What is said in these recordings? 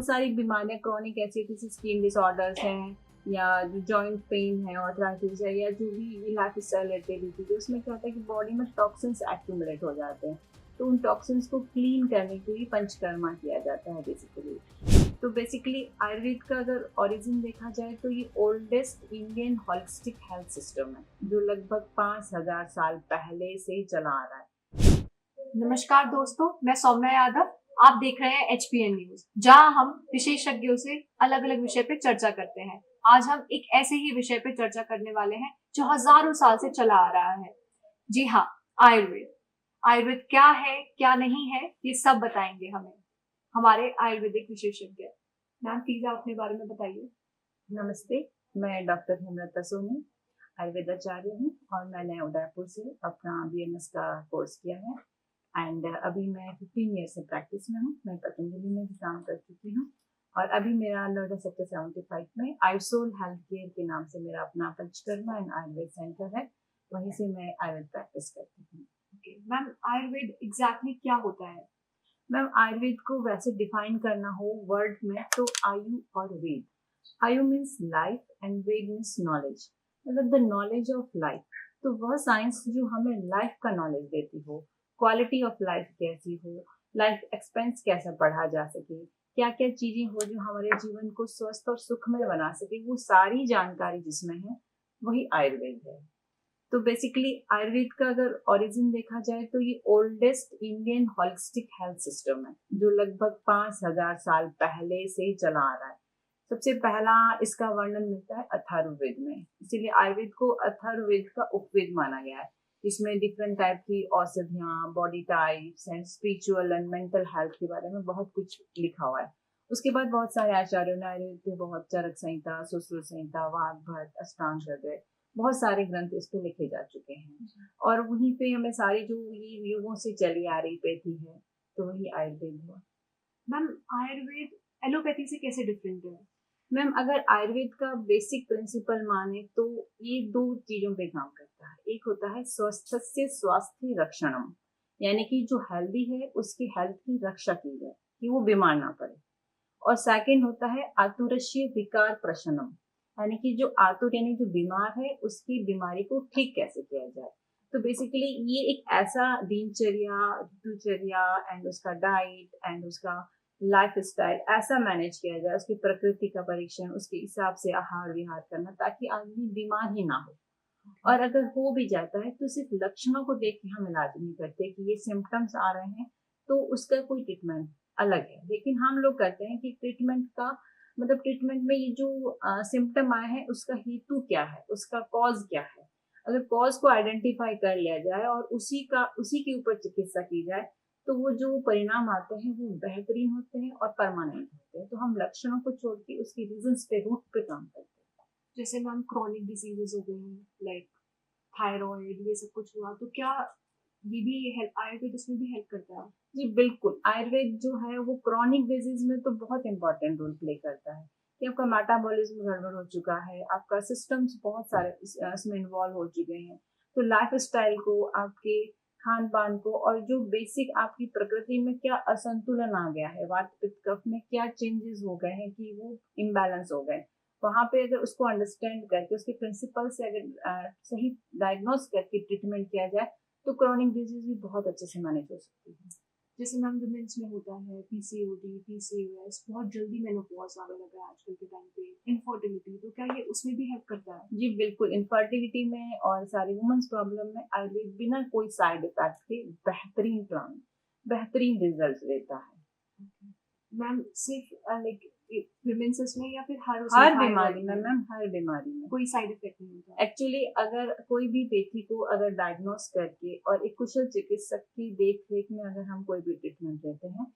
बहुत सारी बीमारियां क्रॉनिक ऐसी होती है, स्किन डिसऑर्डर्स हैं या जो जॉइंट पेन है, आर्थराइटिस है, या जो भी लाइफ स्टाइल रिलेटेड है, उसमें क्या होता है कि बॉडी में टॉक्सिन्स एक्यूमुलेट हो जाते हैं। तो उन टॉक्सिन्स को क्लीन करने के लिए पंचकर्मा किया जाता है बेसिकली। तो बेसिकली आयुर्वेद का अगर ओरिजिन देखा जाए तो ये oldest Indian holistic health system है, जो लगभग 5000 साल पहले से ही चला आ रहा है। नमस्कार दोस्तों, मैं सौम्या यादव। आप देख रहे हैं HPN न्यूज, जहां हम विशेषज्ञों से अलग अलग विषय पे चर्चा करते हैं। आज हम एक ऐसे ही विषय पे चर्चा करने वाले हैं जो हजारों साल से चला आ रहा है। जी हाँ, आयुर्वेद। आयुर्वेद क्या है, क्या नहीं है, ये सब बताएंगे हमें हमारे आयुर्वेदिक विशेषज्ञ। मैम प्लीज आप अपने बारे में बताइए। नमस्ते, मैं डॉक्टर हेमलता सोनी आयुर्वेदाचार्य हूँ और मैंने उदयपुर से अपना BMS का कोर्स किया है। एंड अभी मैं 15 ईयर से प्रैक्टिस में हूँ। मैं पतंजलि में भी काम कर चुकी हूँ और अभी मेरा नोएडा सेक्टर 75 में आयुसोल हेल्थ केयर के नाम से मेरा अपना पंचकर्मा एंड आयुर्वेद सेंटर है। वहीं से मैं आयुर्वेद प्रैक्टिस करती हूँ। ओके मैम, आयुर्वेद एग्जैक्टली क्या होता है? मैम, आयुर्वेद को वैसे डिफाइन करना हो वर्ड में तो आयु और वेद। Ayu means life and veda means knowledge, मतलब द नॉलेज ऑफ लाइफ। तो वह साइंस जो हमें लाइफ का नॉलेज देती हो, क्वालिटी ऑफ लाइफ कैसी हो, लाइफ एक्सपेंस कैसा बढ़ा जा सके, क्या क्या चीजें हो जो हमारे जीवन को स्वस्थ और सुखमय बना सके, वो सारी जानकारी जिसमें है वही आयुर्वेद है। तो बेसिकली आयुर्वेद का अगर ओरिजिन देखा जाए तो ये oldest Indian holistic health system है, जो लगभग 5000 साल पहले से ही चला आ रहा है। सबसे पहला इसका वर्णन मिलता है अथर्ववेद में, इसीलिए आयुर्वेद को अथर्ववेद का उपवेद माना गया है। इसमें डिफरेंट टाइप की औषधियाँ, body types and spiritual and mental health के बारे में बहुत कुछ लिखा हुआ है। उसके बाद बहुत सारे आचार्यों ने आयुर्वेद के बहुत चरक संहिता, सुश्रुत संहिता, वाग्भट, अष्टांग हृदय, बहुत सारे ग्रंथ इस पे लिखे जा चुके हैं। और वहीं पे हमें सारी जो ये युगों से चली आ रही पेथी है, तो वही आयुर्वेद हुआ। मैम, आयुर्वेद एलोपैथी से कैसे डिफरेंट है? मैम, अगर आयुर्वेद का बेसिक प्रिंसिपल माने तो ये दो चीजों पे काम करता है। एक होता है स्वस्थस्य स्वास्थ्य रक्षणम, यानी कि जो हेल्दी है उसकी हेल्थ की रक्षा की जाए कि वो बीमार ना पड़े। और सेकंड होता है आतुरस्य विकार प्रशमनम, यानी कि जो आतुर यानी जो बीमार है उसकी बीमारी को ठीक कैसे किया जाए। तो बेसिकली ये एक ऐसा दिनचर्या, ऋतुचर्या एंड उसका डाइट एंड उसका लाइफ स्टाइल ऐसा मैनेज किया जाए, उसकी प्रकृति का परीक्षण, उसके हिसाब से आहार विहार करना, ताकि आदमी बीमार ही ना हो। और अगर हो भी जाता है तो सिर्फ लक्षणों को देख के हम इलाज नहीं करते कि ये सिम्टम्स आ रहे हैं तो उसका कोई ट्रीटमेंट अलग है। लेकिन हम लोग करते हैं कि ट्रीटमेंट का मतलब ट्रीटमेंट में ये जो सिम्टम आए हैं उसका हेतु क्या है, उसका कॉज क्या है। अगर कॉज को आइडेंटिफाई कर लिया जाए और उसी के ऊपर चिकित्सा की जाए तो वो जो परिणाम आते हैं वो बेहतरीन होते हैं और परमानेंट होते हैं। तो हम लक्षणों को छोड़ के उसकी रीजंस पे, रूट पे काम करते हैं। जैसे मैम क्रॉनिक डिजीजेस हो गई, लाइक थायराइड, ये सब कुछ हुआ, तो क्या ये भी हेल्प, आयुर्वेद इसमें भी हेल्प करता है? जी बिल्कुल, आयुर्वेद जो है वो क्रॉनिक डिजीज में तो बहुत इंपॉर्टेंट रोल प्ले करता है कि आपका मेटाबॉलिज्म गड़बड़ हो चुका है, आपका सिस्टम्स बहुत सारे इसमें इन्वॉल्व हो चुके हैं। तो लाइफ स्टाइल को, आपके खान पान को, और जो बेसिक आपकी प्रकृति में क्या असंतुलन आ गया है, वात पित्त कफ में क्या चेंजेस हो गए हैं कि वो इम्बैलेंस हो गए, वहां पे अगर उसको अंडरस्टैंड करके उसके प्रिंसिपल से अगर सही डायग्नोस करके ट्रीटमेंट किया जाए तो क्रॉनिक डिजीज भी बहुत अच्छे से मैनेज हो सकती है। जैसे मैम वुमेन्स में होता है PCOD, PCOS, बहुत जल्दी मेनोपॉज आने लगा है आजकल के टाइम पे, इनफर्टिलिटी, तो क्या ये उसमें भी हेल्प करता है? जी बिल्कुल, इनफर्टिलिटी में और सारी वुमेन्स प्रॉब्लम में आयुर्वेद बिना कोई साइड इफेक्ट के बेहतरीन प्लान, बेहतरीन रिजल्ट देता है। मैम सिर्फ लाइक विमेंस में या फिर हर बीमारी में मैम, हर बीमारी में कोई साइड इफेक्ट नहीं होता? एक्चुअली अगर कोई भी व्यक्ति को अगर डायग्नोस करके और एक कुशल चिकित्सक की देख रेख में अगर हम कोई भी ट्रीटमेंट देते हैं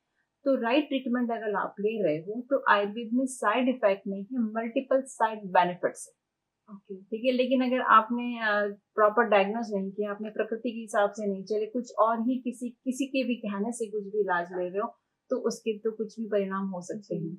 तो राइट ट्रीटमेंट अगर आप ले रहे हो तो आयुर्वेद में साइड इफेक्ट नहीं है, मल्टीपल साइड बेनिफिट्स है। ओके, ठीक है, लेकिन अगर आपने प्रॉपर डायग्नोस नहीं किया, आपने प्रकृति के हिसाब से नहीं चले, कुछ और ही किसी किसी के भी कहने से कुछ भी इलाज ले रहे हो तो उसके तो कुछ भी परिणाम हो सकते हैं।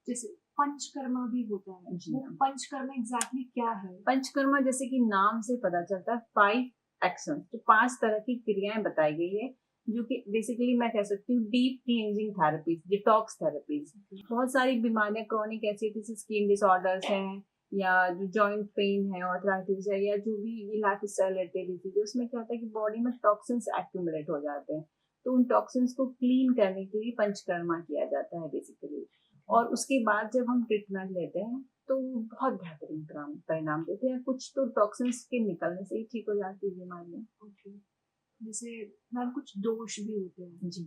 जैसे पंचकर्मा भी होता है, जी वो पंचकर्मा एग्जैक्टली क्या है? पंचकर्मा जैसे कि नाम से पता चलता है 5 एक्शन, तो 5 तरह की क्रियाएं बताई गई है जो कि बेसिकली मैं कह सकती हूँ deep cleansing therapies, detox therapies. बहुत सारी बीमारियां क्रॉनिक ऐसी होती है, स्किन डिसऑर्डर्स हैं या जो जॉइंट पेन है, आर्थराइटिस है, या जो भी लाइफ स्टाइल रिलेटेड डिजीज है, उसमें क्या होता है कि बॉडी में टॉक्सिन्स एक्यूमुलेट हो जाते हैं। तो उन टॉक्सिन्स को क्लीन करने के लिए पंचकर्मा किया जाता है बेसिकली। और उसके बाद जब हम ट्रीटमेंट लेते हैं तो बहुत बेहतरीन परिणाम देते हैं। कुछ तो टॉक्सिन्स के निकलने से ही ठीक हो जाती है बीमारियां। ओके, जैसे मैम कुछ दोष भी होते हैं, जी,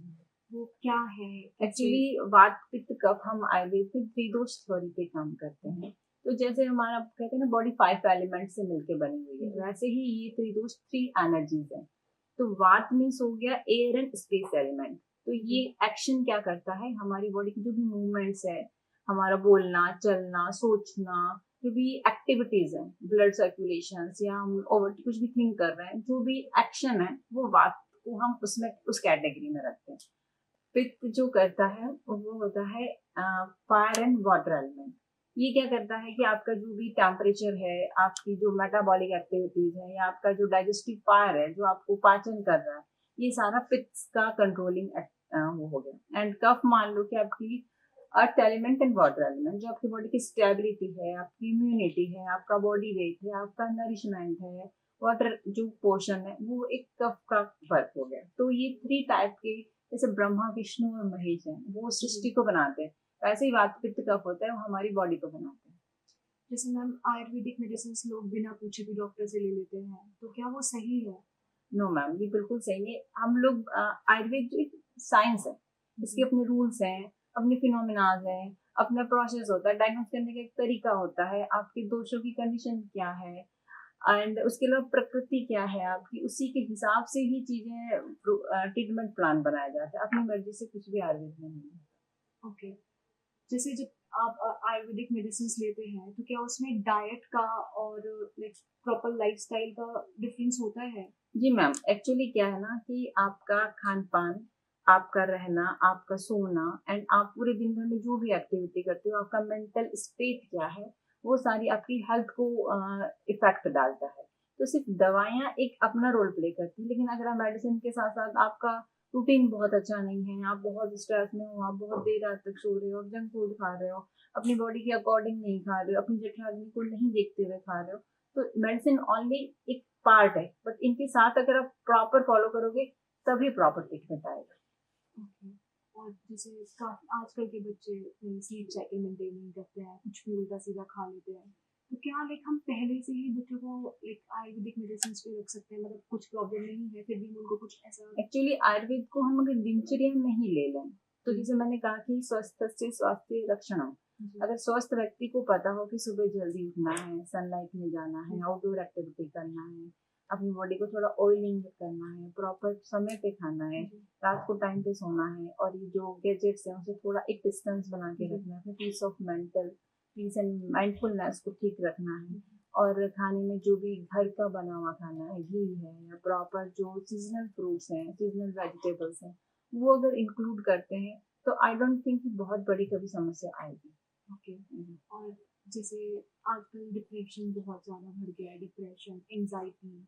वो क्या है? एक्चुअली वात पित्त कफ हम आयुर्वेद में त्रिदोष थ्योरी पे काम करते हैं। तो जैसे हमारा कहते हैं ना बॉडी 5 एलिमेंट से मिलकर बनी हुई है, वैसे ही ये त्रिदोष 3 एनर्जीज है। तो वात मीन्स हो गया एयर एंड स्पेस एलिमेंट। तो ये एक्शन क्या करता है, हमारी बॉडी की जो भी मूवमेंट्स है, हमारा बोलना चलना सोचना, जो भी एक्टिविटीज है, ब्लड सर्कुलेशन या हम ओवर कुछ भी थिंक कर रहे हैं, जो भी एक्शन है, वो वात को हम उसमें उस कैटेगरी में रखते हैं। पित्त जो करता है वो होता है फायर एंड वाटर एलिमेंट। ये क्या करता है कि आपका जो भी टेम्परेचर है, आपकी जो मेटाबॉलिक एक्टिविटीज है, या आपका जो डाइजेस्टिव फायर है जो आपको पाचन कर रहा है, ये सारा पित्त का कंट्रोलिंग वो हो गया। एंड कफ मान लो कि आपकी earth element and water element, जो आपकी बॉडी की स्टेबिलिटी है, आपकी इम्यूनिटी है, आपका बॉडी वेट है, आपका नरिशमेंट है, वाटर जो पोर्शन है, वो एक कफ का वर्क हो गया। तो ये 3 टाइप के, जैसे ब्रह्मा विष्णु और महेश हैं, वो सृष्टि को बनाते हैं, वैसे ही वात पित्त कफ होता है, वो हमारी बॉडी को बनाते हैं। जैसे मैम आयुर्वेदिक मेडिसिन लोग बिना पूछे भी डॉक्टर से ले लेते हैं, तो क्या वो सही है? नो मैम, ये बिल्कुल सही नहीं है। हम लोग आयुर्वेद जो एक साइंस है, इसके अपने रूल्स हैं, अपने फिनोमिनाज हैं, अपना प्रोसेस होता है, डायग्नोस करने का एक तरीका होता है, आपके दोषों की कंडीशन क्या है, एंड उसके अलावा प्रकृति क्या है आपकी, उसी के हिसाब से ही चीजें ट्रीटमेंट प्लान बनाया जाता है। अपनी मर्जी से कुछ भी आयुर्वेद में नहीं है। ओके, जैसे जब आप आयुर्वेदिक मेडिसिन लेते हैं तो क्या उसमें डाइट का और लाइक प्रॉपर लाइफस्टाइल का डिफरेंस होता है? जी मैम, एक्चुअली क्या है ना कि आपका खान पान, आपका रहना, आपका सोना, एंड आप पूरे दिन भर में जो भी एक्टिविटी करते हो, आपका मेंटल स्टेट क्या है, वो सारी आपकी हेल्थ को इफेक्ट डालता है। तो सिर्फ दवाइयाँ एक अपना रोल प्ले करती है, लेकिन अगर आप मेडिसिन के साथ साथ आपका रूटीन बहुत अच्छा नहीं है, आप बहुत स्ट्रेस में हो, आप बहुत देर रात तक सो रहे हो, जंक फूड खा रहे हो, अपनी बॉडी के अकॉर्डिंग नहीं खा रहे हो, अपनी जठराग्नि को नहीं देखते हुए खा रहे हो, तो मेडिसिन ओनली एक पार्ट है, बट इनके साथ अगर आप प्रॉपर फॉलो करोगे तभी प्रॉपर ट्रीटमेंट आएगा। ओके, और जैसे काफी आजकल के बच्चे स्लीप साइकिल मेंटेन नहीं करते हैं, कुछ भी उल्टा सीधा खा लेते हैं, तो क्या लाइक हम पहले से ही बच्चों को लाइक आयुर्वेदिक मेडिसिन पे रख सकते हैं? मतलब कुछ प्रॉब्लम नहीं है फिर भी हम उनको कुछ ऐसा। एक्चुअली आयुर्वेद को हम अगर दिनचर्या में ही ले लें, तो जैसे मैंने कहा कि स्वस्थ से स्वास्थ्य रक्षणम। अगर स्वस्थ व्यक्ति को पता हो कि सुबह जल्दी उठना है, सनलाइट में जाना है, आउटडोर एक्टिविटी करना है, अपनी बॉडी को थोड़ा ऑयलिंग करना है, प्रॉपर समय पे खाना है, रात को टाइम पे सोना है, और ये जो गैजेट्स हैं उसे थोड़ा एक डिस्टेंस बना के रखना है, peace of mental peace and mindfulness को ठीक रखना है। और खाने में जो भी घर का बना हुआ खाना है, घी है, या प्रॉपर जो सीजनल फ्रूट्स हैं, सीजनल वेजिटेबल्स हैं, वो अगर इंक्लूड करते हैं तो आई डोंट थिंक कि बहुत बड़ी कभी समस्या आएगी। ओके, और जैसे आजकल डिप्रेशन बहुत ज्यादा बढ़ गया है, डिप्रेशन, एंजाइटी,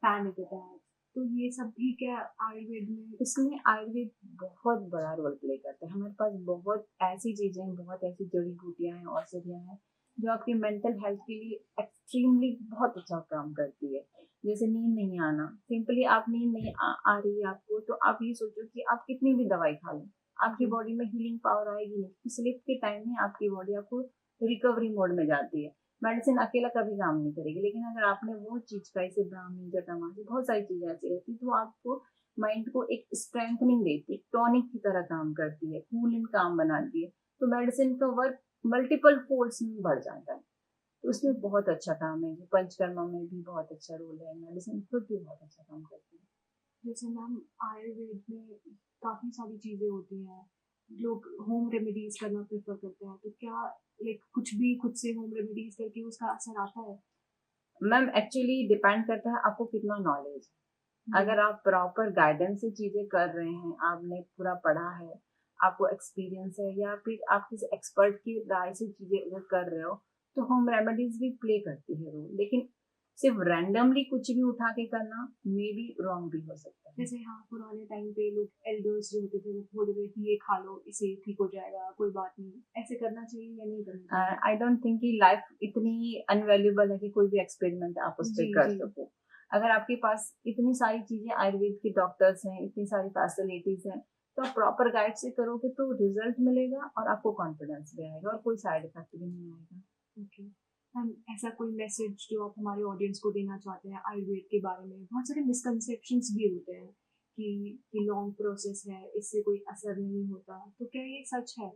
पैनिक अटैक, तो ये सब भी क्या आयुर्वेद में? इसमें आयुर्वेद बहुत बड़ा रोल प्ले करता है। हमारे पास बहुत ऐसी चीजें हैं, बहुत ऐसी जड़ी बूटियां हैं, औषधियां हैं, जो आपके मेंटल हेल्थ के लिए एक्सट्रीमली बहुत अच्छा काम करती है। जैसे नींद नहीं आना, सिंपली आप नींद नहीं आ रही है आपको, तो आप ये सोचो कि आप कितनी भी दवाई खा लो, आपकी बॉडी में हीलिंग पावर आएगी नहीं। स्लीप के टाइम में आपकी बॉडी आपको रिकवरी मोड में जाती है। मेडिसिन अकेला कभी काम नहीं करेगी, लेकिन अगर आपने वो चीज का, जैसे ब्राह्मी, जटामासी, बहुत सारी चीजें ऐसी रहती है, तो आपको माइंड को एक स्ट्रेंथनिंग देती है, टॉनिक की तरह काम करती है, कूलिंग काम बनाती है। तो मेडिसिन का वर्क मल्टीपल फोल्ड्स में बढ़ जाता है। तो उसमें बहुत अच्छा काम है। जो पंचकर्मा में भी बहुत अच्छा रोल है, मेडिसिन खुद भी बहुत अच्छा काम करती है। जैसे मैम आयुर्वेद में काफी सारी चीजें होती हैं, लोग होम रेमेडीज करना प्रेफर करते हैं, तो क्या लाइक कुछ भी खुद से होम रेमेडीज करके उसका असर आता है? मैम, एक्चुअली डिपेंड करता है आपको कितना नॉलेज है। अगर आप प्रॉपर गाइडेंस से चीजें कर रहे हैं, आपने पूरा पढ़ा है, आपको एक्सपीरियंस है, या फिर आप किसी एक्सपर्ट की राय से चीजें अगर कर रहे हो, तो होम रेमेडीज भी प्ले करती है रोल। लेकिन सिर्फ रैंडमली कुछ भी उठा के करना मे बी रॉन्ग भी हो सकता है। जैसे हाँ, पुराने टाइम पे लोग एल्डर्स जो होते थे वो बोलते थे कि ये खा लो, इससे ठीक हो जाएगा, कोई बात नहीं, ऐसे करना चाहिए या नहीं करना चाहिए? आई डोंट थिंक कि लाइफ इतनी अनवैल्यूएबल है कि कोई भी एक्सपेरिमेंट आप उस पर जी कर जी। सको। अगर आपके पास इतनी सारी चीजें, आयुर्वेद के डॉक्टर्स हैं, इतनी सारी फैसिलिटीज हैं, तो आप प्रॉपर गाइड से करोगे तो रिजल्ट मिलेगा और आपको कॉन्फिडेंस भी आएगा और कोई साइड इफेक्ट भी नहीं आएगा। ओके मैम, ऐसा कोई मैसेज जो आप हमारे ऑडियंस को देना चाहते हैं आयुर्वेद के बारे में? बहुत सारे मिसकंसेप्शंस भी होते हैं कि लॉन्ग प्रोसेस है, इससे कोई असर नहीं होता, तो क्या ये सच है?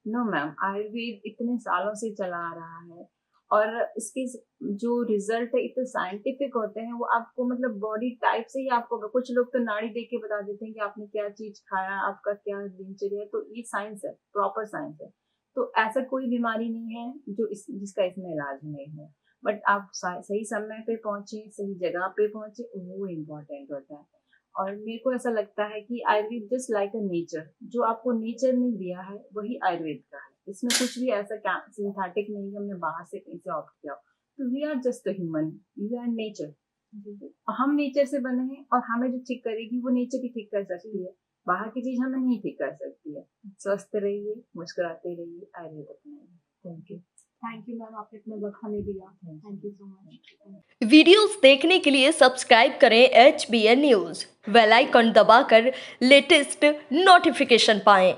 नो मैम, आयुर्वेद इतने सालों से चला आ रहा है और इसके जो रिजल्ट है इतने साइंटिफिक होते हैं, वो आपको मतलब बॉडी टाइप से ही आपको, कुछ लोग तो नाड़ी देख के बता देते हैं कि आपने क्या चीज खाया, आपका क्या दिनचर्या है, तो ये साइंस है, प्रॉपर साइंस है। तो ऐसा कोई बीमारी नहीं है जो जिसका इसमें इलाज नहीं है, बट आप सही समय पे पहुंचे, सही जगह पे पहुंचे, वो इम्पोर्टेंट होता है। और मेरे को ऐसा लगता है कि Ayurveda just like a nature, जो आपको नेचर ने दिया है वही आयुर्वेद का है। इसमें कुछ भी ऐसा सिंथेटिक नहीं है, हमने बाहर से कहीं से ऑप्ट किया हो। तो we are just human, we are nature. हम नेचर से बने हैं और हमें जो ठीक करेगी वो नेचर ही ठीक कर सकती है, बाहर की चीज हमें नहीं ठीक कर सकती है। स्वस्थ रहिए, मुस्कुराते रहिए, आयुर्वेद अपनाइए। Thank you. Thank you ma'am, आपने इतना वक्त हमें दिया। Thank you so much. Videos देखने के लिए सब्सक्राइब करें HBN न्यूज़, बेल आइकन दबाकर लेटेस्ट नोटिफिकेशन पाएं।